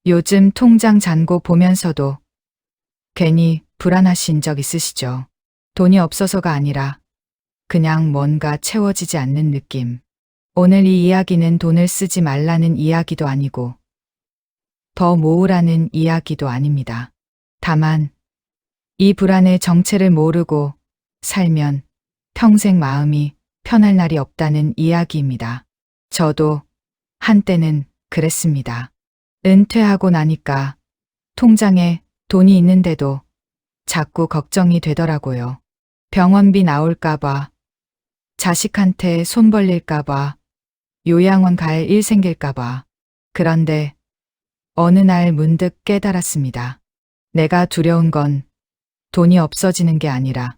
요즘 통장 잔고 보면서도 괜히 불안하신 적 있으시죠? 돈이 없어서가 아니라 그냥 뭔가 채워지지 않는 느낌. 오늘 이 이야기는 돈을 쓰지 말라는 이야기도 아니고 더 모으라는 이야기도 아닙니다. 다만 이 불안의 정체를 모르고 살면 평생 마음이 편할 날이 없다는 이야기입니다. 저도 한때는 그랬습니다. 은퇴하고 나니까 통장에 돈이 있는데도 자꾸 걱정이 되더라고요. 병원비 나올까봐, 자식한테 손 벌릴까봐, 요양원 갈 일 생길까봐. 그런데 어느 날 문득 깨달았습니다. 내가 두려운 건 돈이 없어지는 게 아니라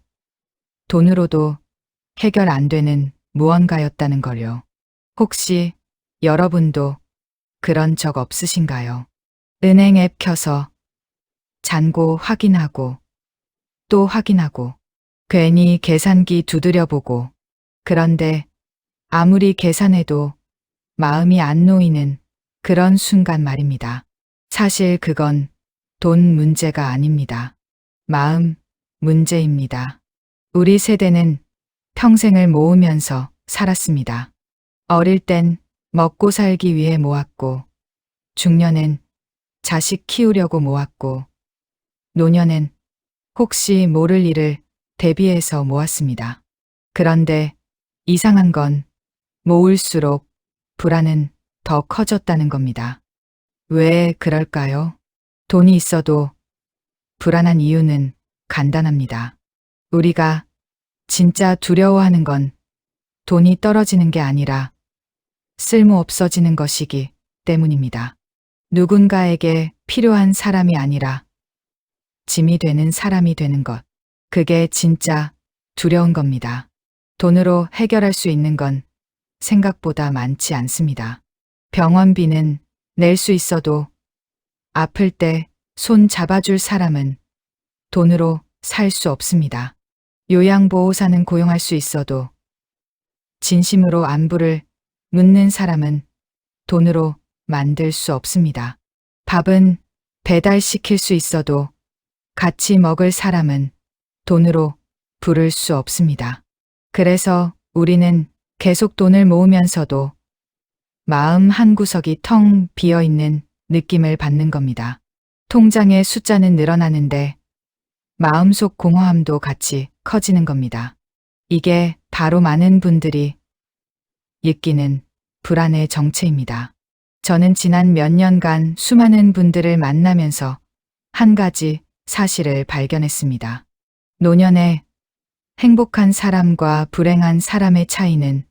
돈으로도 해결 안 되는 무언가였다는 걸요. 혹시 여러분도 그런 적 없으신가요? 은행 앱 켜서 잔고 확인하고 또 확인하고 괜히 계산기 두드려보고 그런데 아무리 계산해도 마음이 안 놓이는 그런 순간 말입니다. 사실 그건 돈 문제가 아닙니다. 마음 문제입니다. 우리 세대는 평생을 모으면서 살았습니다. 어릴 땐 먹고 살기 위해 모았고, 중년엔 자식 키우려고 모았고, 노년엔 혹시 모를 일을 대비해서 모았습니다. 그런데 이상한 건 모을수록 불안은 더 커졌다는 겁니다. 왜 그럴까요? 돈이 있어도 불안한 이유는 간단합니다. 우리가 진짜 두려워하는 건 돈이 떨어지는 게 아니라 쓸모 없어지는 것이기 때문입니다. 누군가에게 필요한 사람이 아니라 짐이 되는 사람이 되는 것. 그게 진짜 두려운 겁니다. 돈으로 해결할 수 있는 건 생각보다 많지 않습니다. 병원비는 낼 수 있어도 아플 때 손 잡아줄 사람은 돈으로 살 수 없습니다. 요양보호사는 고용할 수 있어도 진심으로 안부를 묻는 사람은 돈으로 만들 수 없습니다. 밥은 배달시킬 수 있어도 같이 먹을 사람은 돈으로 부를 수 없습니다. 그래서 우리는 계속 돈을 모으면서도 마음 한구석이 텅 비어 있는 느낌을 받는 겁니다. 통장의 숫자는 늘어나는데 마음속 공허함도 같이 커지는 겁니다. 이게 바로 많은 분들이 느끼는 불안의 정체입니다. 저는 지난 몇 년간 수많은 분들을 만나면서 한 가지 사실을 발견했습니다. 노년에 행복한 사람과 불행한 사람의 차이는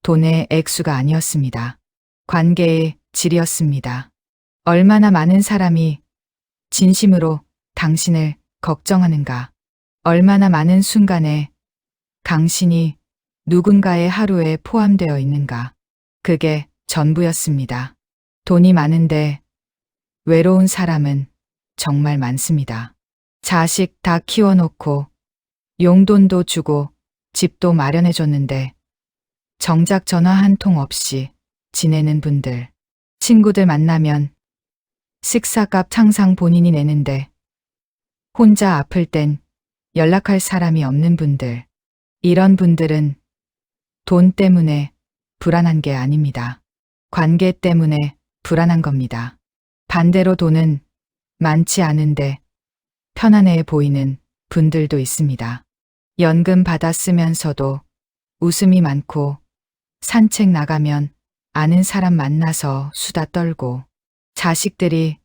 돈의 액수가 아니었습니다. 관계의 질이었습니다. 얼마나 많은 사람이 진심으로 당신을 걱정하는가, 얼마나 많은 순간에 당신이 누군가의 하루에 포함되어 있는가, 그게 전부였습니다. 돈이 많은데 외로운 사람은 정말 많습니다. 자식 다 키워놓고 용돈도 주고 집도 마련해줬는데 정작 전화 한 통 없이 지내는 분들, 친구들 만나면 식사값 항상 본인이 내는데 혼자 아플 땐 연락할 사람이 없는 분들, 이런 분들은 돈 때문에 불안한 게 아닙니다. 관계 때문에 불안한 겁니다. 반대로 돈은 많지 않은데 편안해 보이는 분들도 있습니다. 연금 받아 쓰면서도 웃음이 많고 산책 나가면 아는 사람 만나서 수다 떨고 자식들이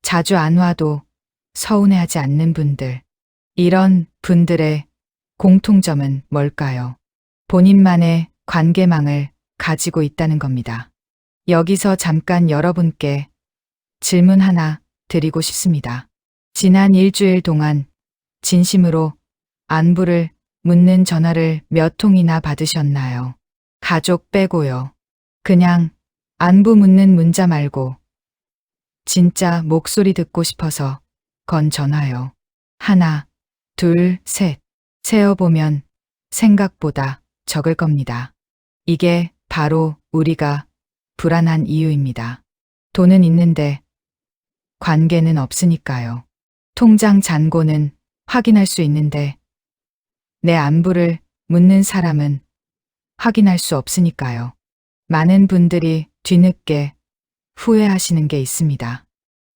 자주 안 와도 서운해하지 않는 분들. 이런 분들의 공통점은 뭘까요? 본인만의 관계망을 가지고 있다는 겁니다. 여기서 잠깐 여러분께 질문 하나 드리고 싶습니다. 지난 일주일 동안 진심으로 안부를 묻는 전화를 몇 통이나 받으셨나요? 가족 빼고요. 그냥 안부 묻는 문자 말고 진짜 목소리 듣고 싶어서 건 전화요. 하나, 둘, 셋. 세어보면 생각보다 적을 겁니다. 이게 바로 우리가 불안한 이유입니다. 돈은 있는데 관계는 없으니까요. 통장 잔고는 확인할 수 있는데 내 안부를 묻는 사람은 확인할 수 없으니까요. 많은 분들이 뒤늦게 후회하시는 게 있습니다.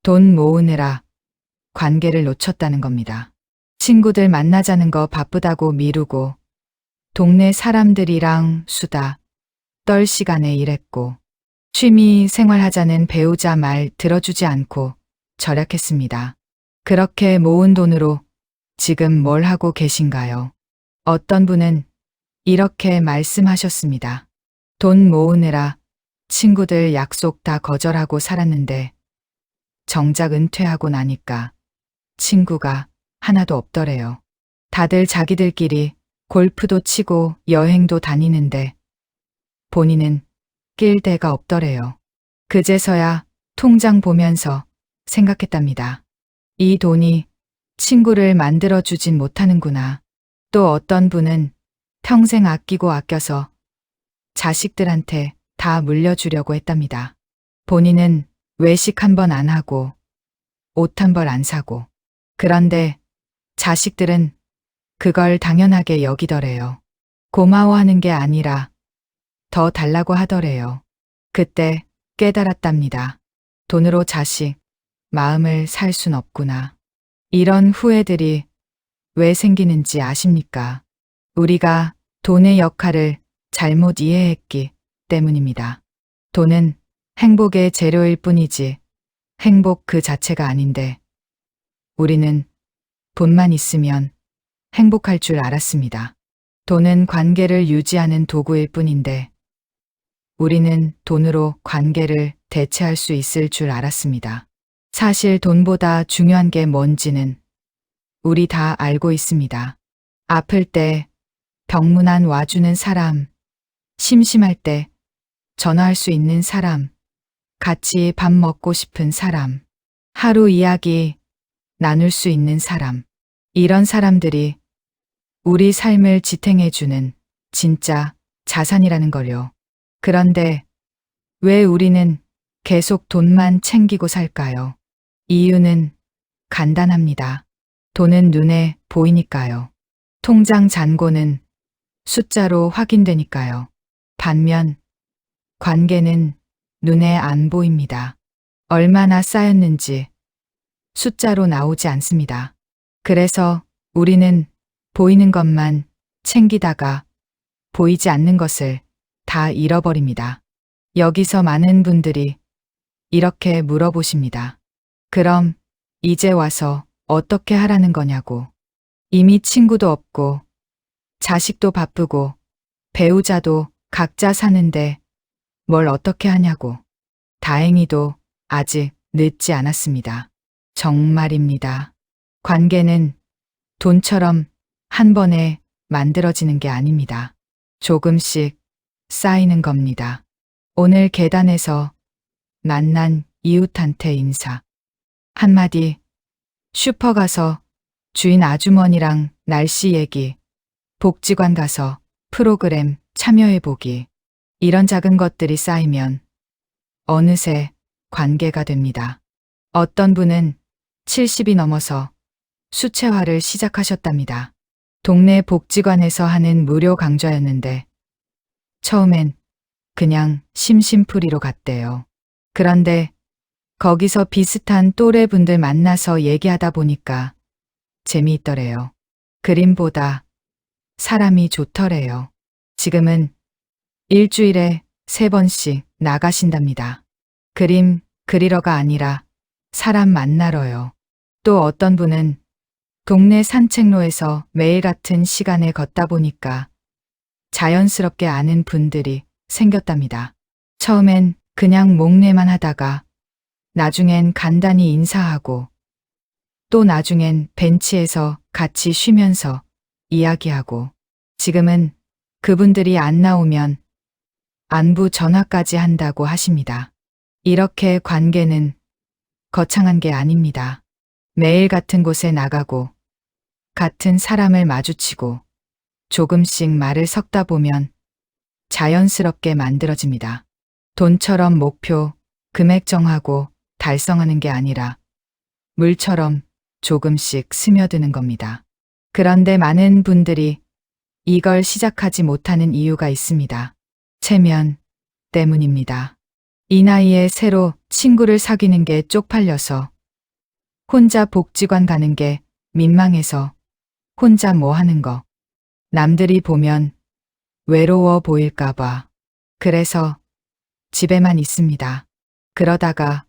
돈 모으느라 관계를 놓쳤다는 겁니다. 친구들 만나자는 거 바쁘다고 미루고 동네 사람들이랑 수다 떨 시간에 일했고 취미 생활하자는 배우자 말 들어주지 않고 절약했습니다. 그렇게 모은 돈으로 지금 뭘 하고 계신가요? 어떤 분은 이렇게 말씀하셨습니다. 돈 모으느라 친구들 약속 다 거절하고 살았는데 정작 은퇴하고 나니까 친구가 하나도 없더래요. 다들 자기들끼리 골프도 치고 여행도 다니는데 본인은 낄 데가 없더래요. 그제서야 통장 보면서 생각했답니다. 이 돈이 친구를 만들어주진 못하는구나. 또 어떤 분은 평생 아끼고 아껴서 자식들한테 다 물려주려고 했답니다. 본인은 외식 한 번 안 하고 옷 한 벌 안 사고 그런데 자식들은 그걸 당연하게 여기더래요. 고마워하는 게 아니라 더 달라고 하더래요. 그때 깨달았답니다. 돈으로 자식 마음을 살 순 없구나. 이런 후회들이 왜 생기는지 아십니까? 우리가 돈의 역할을 잘못 이해했기 때문입니다. 돈은 행복의 재료일 뿐이지 행복 그 자체가 아닌데 우리는 돈만 있으면 행복할 줄 알았습니다. 돈은 관계를 유지하는 도구일 뿐인데 우리는 돈으로 관계를 대체할 수 있을 줄 알았습니다. 사실 돈보다 중요한 게 뭔지는 우리 다 알고 있습니다. 아플 때 병문안 와주는 사람, 심심할 때 전화할 수 있는 사람, 같이 밥 먹고 싶은 사람, 하루 이야기 나눌 수 있는 사람, 이런 사람들이 우리 삶을 지탱해주는 진짜 자산이라는 걸요. 그런데 왜 우리는 계속 돈만 챙기고 살까요? 이유는 간단합니다. 돈은 눈에 보이니까요. 통장 잔고는 숫자로 확인되니까요. 반면 관계는 눈에 안 보입니다. 얼마나 쌓였는지 숫자로 나오지 않습니다. 그래서 우리는 보이는 것만 챙기다가 보이지 않는 것을 다 잃어버립니다. 여기서 많은 분들이 이렇게 물어보십니다. 그럼 이제 와서 어떻게 하라는 거냐고. 이미 친구도 없고 자식도 바쁘고 배우자도 각자 사는데 뭘 어떻게 하냐고. 다행히도 아직 늦지 않았습니다. 정말입니다. 관계는 돈처럼 한 번에 만들어지는 게 아닙니다. 조금씩 쌓이는 겁니다. 오늘 계단에서 만난 이웃한테 인사. 한마디, 슈퍼 가서 주인 아주머니랑 날씨 얘기, 복지관 가서 프로그램 참여해보기. 이런 작은 것들이 쌓이면 어느새 관계가 됩니다. 어떤 분은 70이 넘어서 수채화를 시작하셨답니다. 동네 복지관에서 하는 무료 강좌였는데 처음엔 그냥 심심풀이로 갔대요. 그런데 거기서 비슷한 또래 분들 만나서 얘기하다 보니까 재미있더래요. 그림보다 사람이 좋더래요. 지금은 일주일에 3번씩 나가신답니다. 그림 그리러가 아니라 사람 만나러요. 또 어떤 분은 동네 산책로에서 매일 같은 시간에 걷다 보니까 자연스럽게 아는 분들이 생겼답니다. 처음엔 그냥 목례만 하다가 나중엔 간단히 인사하고 또 나중엔 벤치에서 같이 쉬면서 이야기하고 지금은 그분들이 안 나오면 안부 전화까지 한다고 하십니다. 이렇게 관계는 거창한 게 아닙니다. 매일 같은 곳에 나가고 같은 사람을 마주치고 조금씩 말을 섞다 보면 자연스럽게 만들어집니다. 돈처럼 목표, 금액 정하고 달성하는 게 아니라 물처럼 조금씩 스며드는 겁니다. 그런데 많은 분들이 이걸 시작하지 못하는 이유가 있습니다. 체면 때문입니다. 이 나이에 새로 친구를 사귀는 게 쪽팔려서, 혼자 복지관 가는 게 민망해서, 혼자 뭐 하는 거 남들이 보면 외로워 보일까봐. 그래서 집에만 있습니다. 그러다가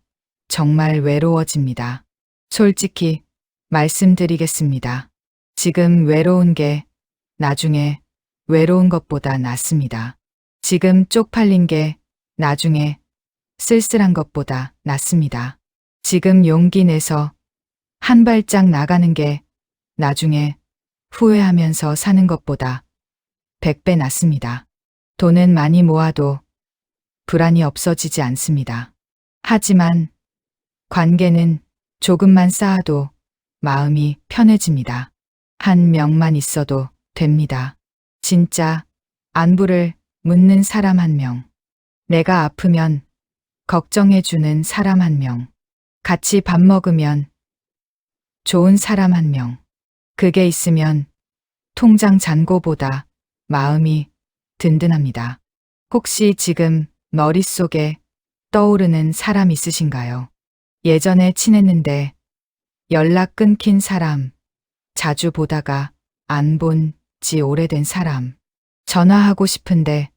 정말 외로워집니다. 솔직히 말씀드리겠습니다. 지금 외로운 게 나중에 외로운 것보다 낫습니다. 지금 쪽팔린 게 나중에 쓸쓸한 것보다 낫습니다. 지금 용기 내서 한 발짝 나가는 게 나중에 후회하면서 사는 것보다 100배 낫습니다. 돈은 많이 모아도 불안이 없어지지 않습니다. 하지만 관계는 조금만 쌓아도 마음이 편해집니다. 한 명만 있어도 됩니다. 진짜 안부를 묻는 사람 한 명. 내가 아프면 걱정해주는 사람 한 명. 같이 밥 먹으면 좋은 사람 한 명. 그게 있으면 통장 잔고보다 마음이 든든합니다. 혹시 지금 머릿속에 떠오르는 사람 있으신가요? 예전에 친했는데 연락 끊긴 사람, 자주 보다가 안 본 지 오래된 사람, 전화하고 싶은데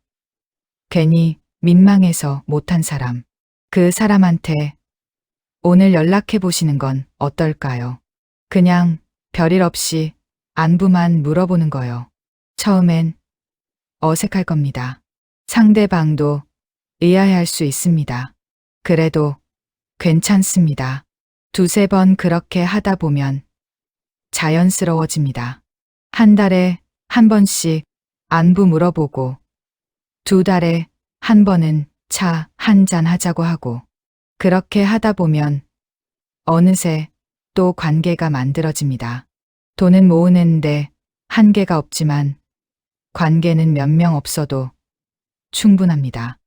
괜히 민망해서 못한 사람, 그 사람한테 오늘 연락해 보시는 건 어떨까요? 그냥 별일 없이 안부만 물어보는 거요. 처음엔 어색할 겁니다. 상대방도 의아해할 수 있습니다. 그래도 괜찮습니다. 두세 번 그렇게 하다 보면 자연스러워집니다. 한 달에 한 번씩 안부 물어보고, 2달에 한 번은 차 한잔 하자고 하고, 그렇게 하다 보면 어느새 또 관계가 만들어집니다. 돈은 모으는데 한계가 없지만 관계는 몇 명 없어도 충분합니다.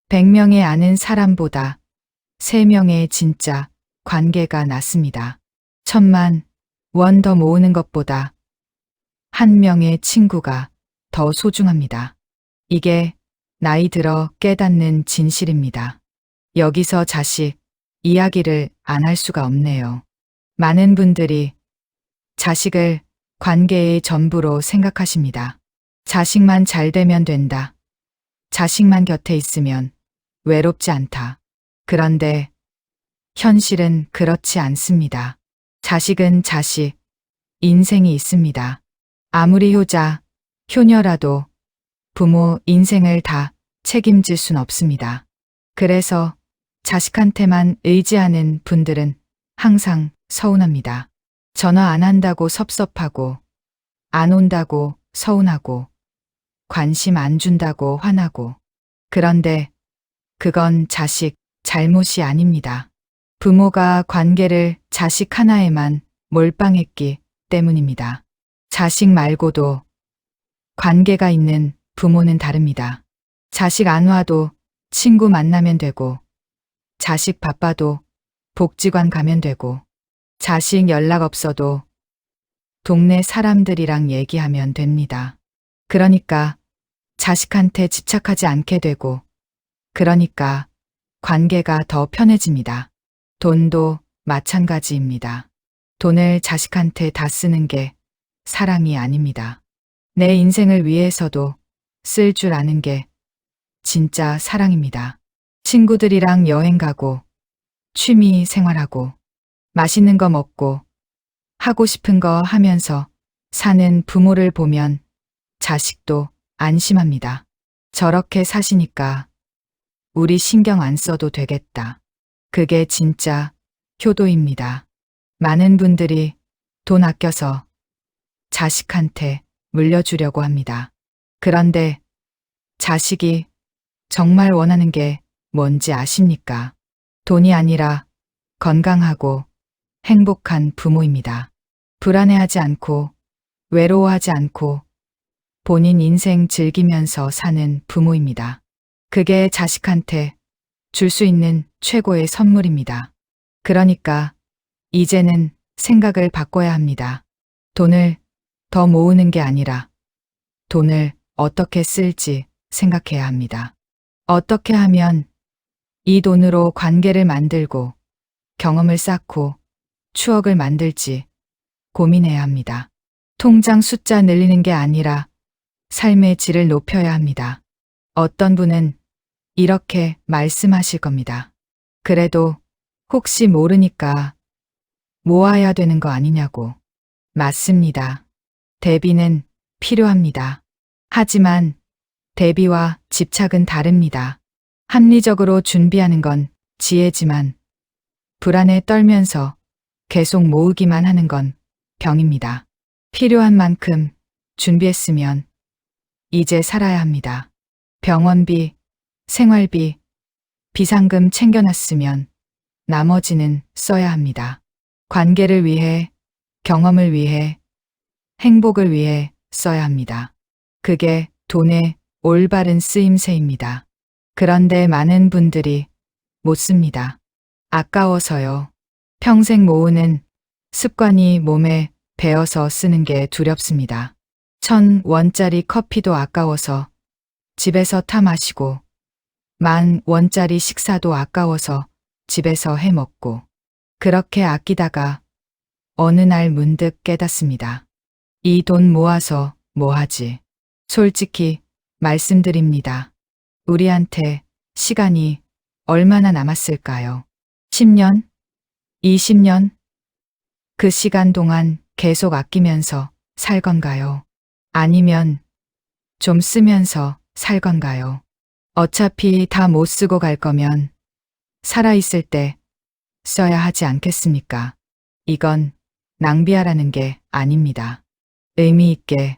100명의 아는 사람보다 3명의 진짜 관계가 낫습니다. 1000만 원 더 모으는 것보다 한 명의 친구가 더 소중합니다. 이게 나이 들어 깨닫는 진실입니다. 여기서 자식 이야기를 안 할 수가 없네요. 많은 분들이 자식을 관계의 전부로 생각하십니다. 자식만 잘 되면 된다. 자식만 곁에 있으면 외롭지 않다. 그런데 현실은 그렇지 않습니다. 자식은 자식, 인생이 있습니다. 아무리 효자, 효녀라도 부모 인생을 다 책임질 순 없습니다. 그래서 자식한테만 의지하는 분들은 항상 서운합니다. 전화 안 한다고 섭섭하고, 안 온다고 서운하고, 관심 안 준다고 화나고. 그런데 그건 자식 잘못이 아닙니다. 부모가 관계를 자식 하나에만 몰빵했기 때문입니다. 자식 말고도 관계가 있는 부모는 다릅니다. 자식 안 와도 친구 만나면 되고, 자식 바빠도 복지관 가면 되고, 자식 연락 없어도 동네 사람들이랑 얘기하면 됩니다. 그러니까 자식한테 집착하지 않게 되고, 그러니까 관계가 더 편해집니다. 돈도 마찬가지입니다. 돈을 자식한테 다 쓰는 게 사랑이 아닙니다. 내 인생을 위해서도 쓸 줄 아는 게 진짜 사랑입니다. 친구들이랑 여행 가고, 취미 생활하고, 맛있는 거 먹고, 하고 싶은 거 하면서 사는 부모를 보면 자식도 안심합니다. 저렇게 사시니까 우리 신경 안 써도 되겠다. 그게 진짜 효도입니다. 많은 분들이 돈 아껴서 자식한테 물려주려고 합니다. 그런데 자식이 정말 원하는 게 뭔지 아십니까? 돈이 아니라 건강하고 행복한 부모입니다. 불안해하지 않고, 외로워하지 않고, 본인 인생 즐기면서 사는 부모입니다. 그게 자식한테 줄 수 있는 최고의 선물입니다. 그러니까 이제는 생각을 바꿔야 합니다. 돈을 더 모으는 게 아니라 돈을 어떻게 쓸지 생각해야 합니다. 어떻게 하면 이 돈으로 관계를 만들고 경험을 쌓고 추억을 만들지 고민해야 합니다. 통장 숫자 늘리는 게 아니라 삶의 질을 높여야 합니다. 어떤 분은 이렇게 말씀하실 겁니다. 그래도 혹시 모르니까 모아야 되는 거 아니냐고. 맞습니다. 대비는 필요합니다. 하지만 대비와 집착은 다릅니다. 합리적으로 준비하는 건 지혜지만 불안에 떨면서 계속 모으기만 하는 건 병입니다. 필요한 만큼 준비했으면 이제 살아야 합니다. 병원비, 생활비, 비상금 챙겨놨으면 나머지는 써야 합니다. 관계를 위해, 경험을 위해, 행복을 위해 써야 합니다. 그게 돈의 올바른 쓰임새입니다. 그런데 많은 분들이 못 씁니다. 아까워서요. 평생 모으는 습관이 몸에 배어서 쓰는 게 두렵습니다. 1,000원짜리 커피도 아까워서 집에서 타 마시고 10,000원짜리 식사도 아까워서 집에서 해 먹고 그렇게 아끼다가 어느 날 문득 깨닫습니다. 이 돈 모아서 뭐 하지? 솔직히 말씀드립니다. 우리한테 시간이 얼마나 남았을까요? 10년? 20년? 그 시간 동안 계속 아끼면서 살 건가요? 아니면 좀 쓰면서 살 건가요? 어차피 다 못 쓰고 갈 거면 살아있을 때 써야 하지 않겠습니까? 이건 낭비하라는 게 아닙니다. 의미 있게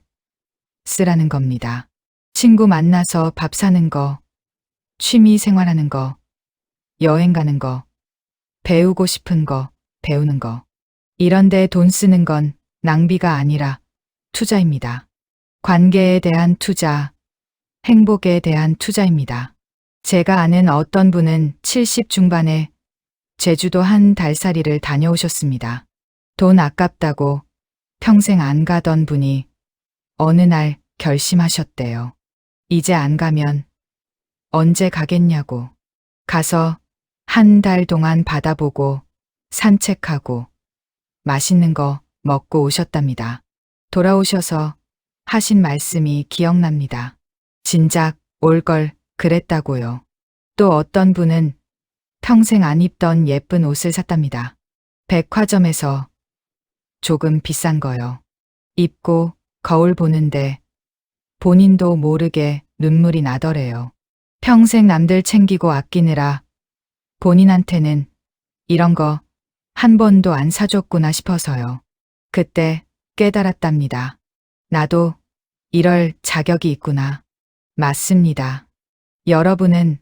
쓰라는 겁니다. 친구 만나서 밥 사는 거, 취미 생활하는 거, 여행 가는 거, 배우고 싶은 거, 배우는 거. 이런데 돈 쓰는 건 낭비가 아니라 투자입니다. 관계에 대한 투자, 행복에 대한 투자입니다. 제가 아는 어떤 분은 70 중반에 제주도 한 달살이를 다녀오셨습니다. 돈 아깝다고 평생 안 가던 분이 어느 날 결심하셨대요. 이제 안 가면 언제 가겠냐고. 가서 한 달 동안 바다 보고 산책하고 맛있는 거 먹고 오셨답니다. 돌아오셔서 하신 말씀이 기억납니다. 진작 올 걸 그랬다고요. 또 어떤 분은 평생 안 입던 예쁜 옷을 샀답니다. 백화점에서 조금 비싼 거요. 입고 거울 보는데 본인도 모르게 눈물이 나더래요. 평생 남들 챙기고 아끼느라 본인한테는 이런 거 한 번도 안 사줬구나 싶어서요. 그때 깨달았답니다. 나도 이럴 자격이 있구나. 맞습니다. 여러분은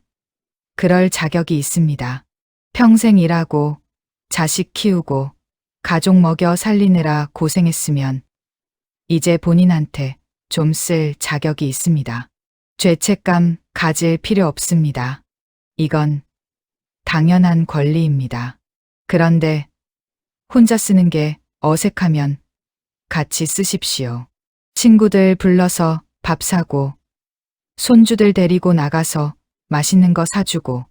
그럴 자격이 있습니다. 평생 일하고 자식 키우고 가족 먹여 살리느라 고생했으면 이제 본인한테 좀 쓸 자격이 있습니다. 죄책감 가질 필요 없습니다. 이건 당연한 권리입니다. 그런데 혼자 쓰는 게 어색하면 같이 쓰십시오. 친구들 불러서 밥 사고, 손주들 데리고 나가서 맛있는 거 사주고,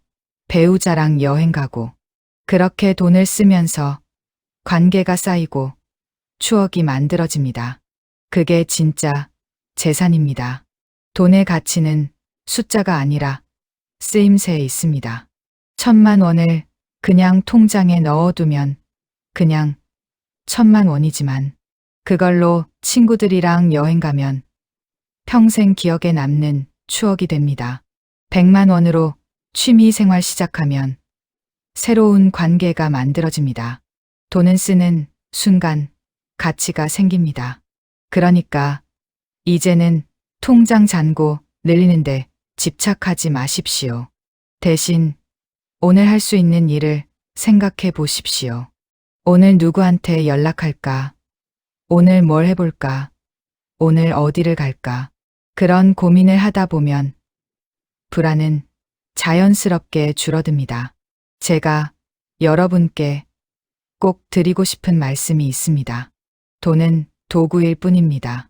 배우자랑 여행 가고, 그렇게 돈을 쓰면서 관계가 쌓이고 추억이 만들어집니다. 그게 진짜 재산입니다. 돈의 가치는 숫자가 아니라 쓰임새에 있습니다. 1,000만 원을 그냥 통장에 넣어두면 그냥 1,000만 원이지만 그걸로 친구들이랑 여행 가면 평생 기억에 남는 추억이 됩니다. 100만 원으로 취미 생활 시작하면 새로운 관계가 만들어집니다. 돈은 쓰는 순간 가치가 생깁니다. 그러니까 이제는 통장 잔고 늘리는데 집착하지 마십시오. 대신 오늘 할 수 있는 일을 생각해 보십시오. 오늘 누구한테 연락할까? 오늘 뭘 해볼까? 오늘 어디를 갈까? 그런 고민을 하다 보면 불안은 자연스럽게 줄어듭니다. 제가 여러분께 꼭 드리고 싶은 말씀이 있습니다. 돈은 도구일 뿐입니다.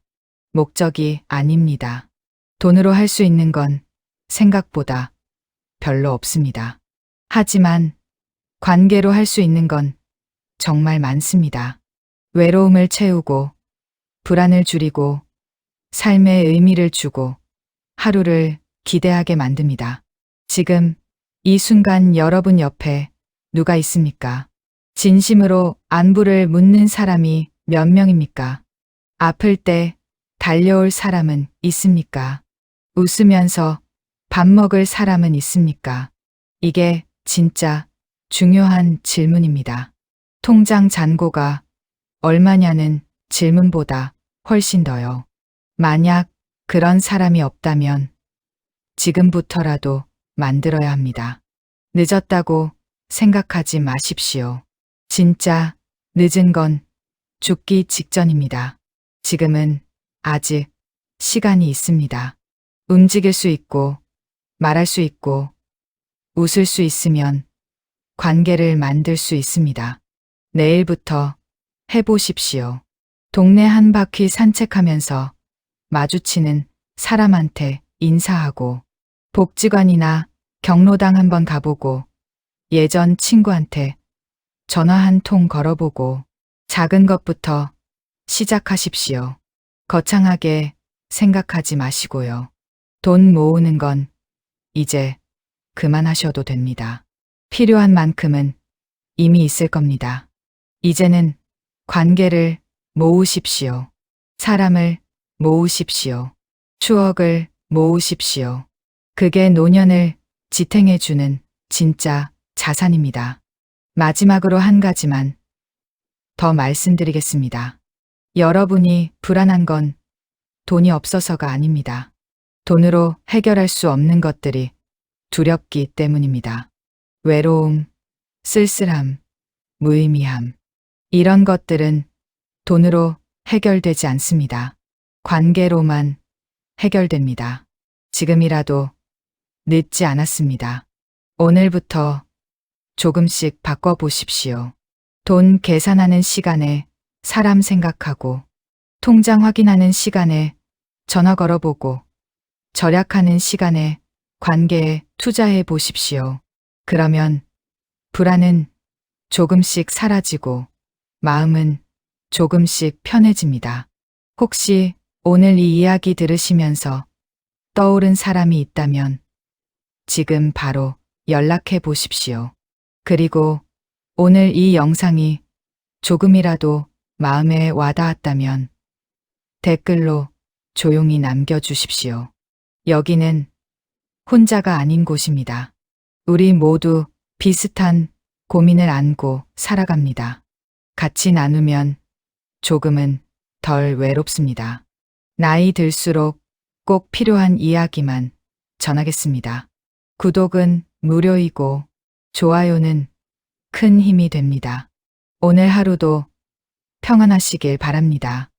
목적이 아닙니다. 돈으로 할 수 있는 건 생각보다 별로 없습니다. 하지만 관계로 할 수 있는 건 정말 많습니다. 외로움을 채우고, 불안을 줄이고, 삶에 의미를 주고, 하루를 기대하게 만듭니다. 지금 이 순간 여러분 옆에 누가 있습니까? 진심으로 안부를 묻는 사람이 몇 명입니까? 아플 때 달려올 사람은 있습니까? 웃으면서 밥 먹을 사람은 있습니까? 이게 진짜 중요한 질문입니다. 통장 잔고가 얼마냐는 질문보다 훨씬 더요. 만약 그런 사람이 없다면 지금부터라도 만들어야 합니다. 늦었다고 생각하지 마십시오. 진짜 늦은 건 죽기 직전입니다. 지금은 아직 시간이 있습니다. 움직일 수 있고, 말할 수 있고, 웃을 수 있으면 관계를 만들 수 있습니다. 내일부터 해보십시오. 동네 한 바퀴 산책하면서 마주치는 사람한테 인사하고, 복지관이나 경로당 한번 가보고, 예전 친구한테 전화 한 통 걸어보고, 작은 것부터 시작하십시오. 거창하게 생각하지 마시고요. 돈 모으는 건 이제 그만하셔도 됩니다. 필요한 만큼은 이미 있을 겁니다. 이제는 관계를 모으십시오. 사람을 모으십시오. 추억을 모으십시오. 그게 노년을 지탱해주는 진짜 자산입니다. 마지막으로 한 가지만 더 말씀드리겠습니다. 여러분이 불안한 건 돈이 없어서가 아닙니다. 돈으로 해결할 수 없는 것들이 두렵기 때문입니다. 외로움, 쓸쓸함, 무의미함. 이런 것들은 돈으로 해결되지 않습니다. 관계로만 해결됩니다. 지금이라도 늦지 않았습니다. 오늘부터 조금씩 바꿔보십시오. 돈 계산하는 시간에 사람 생각하고, 통장 확인하는 시간에 전화 걸어보고, 절약하는 시간에 관계에 투자해 보십시오. 그러면 불안은 조금씩 사라지고 마음은 조금씩 편해집니다. 혹시 오늘 이 이야기 들으시면서 떠오른 사람이 있다면 지금 바로 연락해 보십시오. 그리고 오늘 이 영상이 조금이라도 마음에 와닿았다면 댓글로 조용히 남겨주십시오. 여기는 혼자가 아닌 곳입니다. 우리 모두 비슷한 고민을 안고 살아갑니다. 같이 나누면 조금은 덜 외롭습니다. 나이 들수록 꼭 필요한 이야기만 전하겠습니다. 구독은 무료이고 좋아요는 큰 힘이 됩니다. 오늘 하루도 평안하시길 바랍니다.